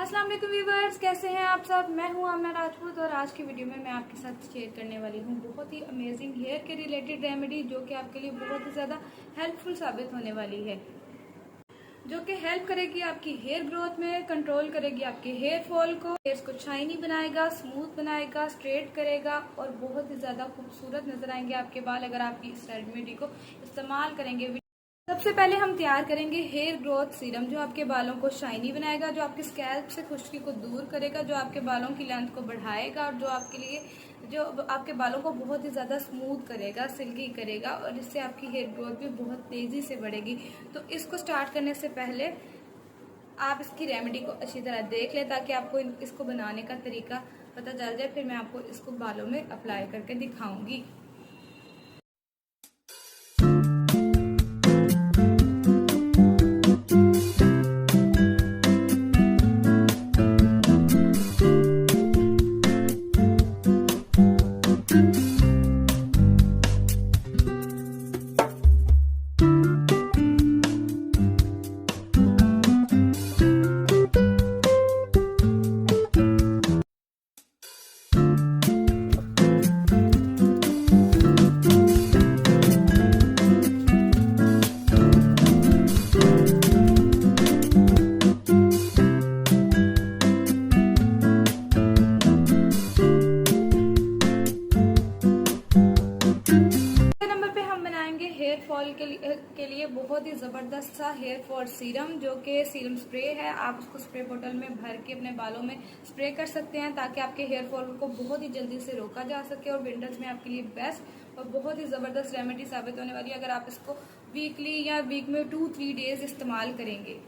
अस्सलाम वालेकुम व्यूअर्स, कैसे हैं आप सब। मैं हूं आमिना राजपूत और आज की वीडियो में मैं आपके साथ शेयर करने वाली हूं बहुत ही अमेजिंग हेयर के रिलेटेड रेमेडी जो कि आपके लिए बहुत ही ज़्यादा हेल्पफुल साबित होने वाली है, जो कि हेल्प करेगी आपकी हेयर ग्रोथ में, कंट्रोल करेगी आपके हेयर फॉल को, हेयर्स को शाइनी बनाएगा, स्मूथ बनाएगा, स्ट्रेट करेगा और बहुत ही ज़्यादा खूबसूरत नजर आएंगे आपके बाल अगर आप इस रेमेडी को इस्तेमाल करेंगे। सबसे पहले हम तैयार करेंगे हेयर ग्रोथ सीरम जो आपके बालों को शाइनी बनाएगा, जो आपके स्कैल्प से खुश्की को दूर करेगा, जो आपके बालों की लेंथ को बढ़ाएगा और जो आपके बालों को बहुत ही ज़्यादा स्मूथ करेगा, सिल्की करेगा और इससे आपकी हेयर ग्रोथ भी बहुत तेज़ी से बढ़ेगी। तो इसको स्टार्ट करने से पहले आप इसकी रेमेडी को अच्छी तरह देख लें ताकि आपको इसको बनाने का तरीका पता चल जाए। फिर मैं आपको इसको बालों में अप्लाई करके दिखाऊंगी। हेयर फॉल के लिए बहुत ही ज़बरदस्त सा हेयर फॉल सीरम जो कि सीरम स्प्रे है। आप उसको स्प्रे बोतल में भर के अपने बालों में स्प्रे कर सकते हैं ताकि आपके हेयर फॉल को बहुत ही जल्दी से रोका जा सके और विंटर्स में आपके लिए बेस्ट और बहुत ही ज़बरदस्त रेमेडी साबित होने वाली है अगर आप इसको वीकली या वीक में 2-3 डेज इस्तेमाल करेंगे।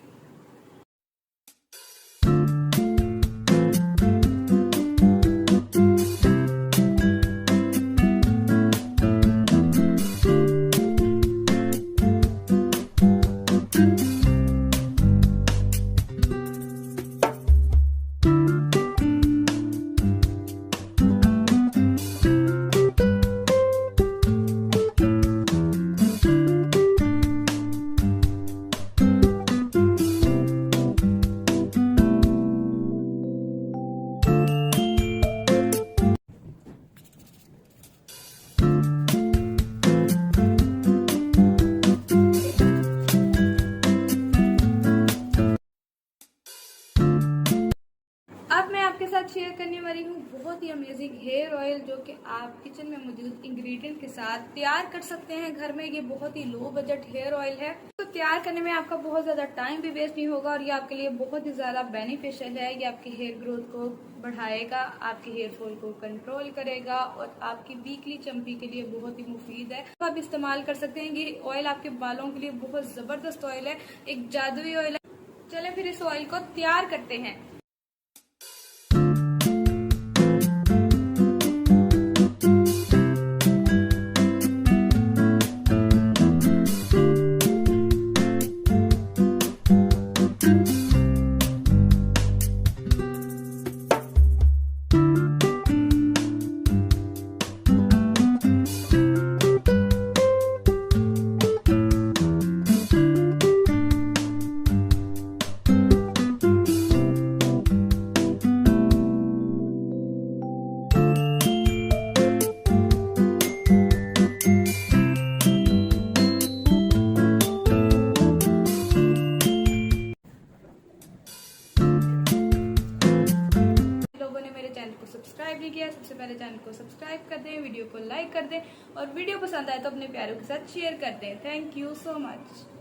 अब मैं आपके साथ शेयर करने वाली हूँ बहुत ही अमेजिंग हेयर ऑयल जो कि आप किचन में मौजूद इंग्रेडिएंट के साथ तैयार कर सकते हैं घर में। ये बहुत ही लो बजट हेयर ऑयल है, तो तैयार करने में आपका बहुत ज्यादा टाइम भी वेस्ट नहीं होगा और ये आपके लिए बहुत ही ज्यादा बेनिफिशियल है। ये आपके हेयर ग्रोथ को बढ़ाएगा, आपके हेयर फॉल को कंट्रोल करेगा और आपकी वीकली चंपी के लिए बहुत ही मुफीद है, तो आप इस्तेमाल कर सकते हैं। ये ऑयल आपके बालों के लिए बहुत जबरदस्त ऑयल है, एक जादुई ऑयल है। चले फिर इस ऑयल को तैयार करते हैं। सब्सक्राइब नहीं किया, सबसे पहले चैनल को सब्सक्राइब कर दें, वीडियो को लाइक कर दें और वीडियो पसंद आए तो अपने प्यारों के साथ शेयर कर दें। Thank you so much.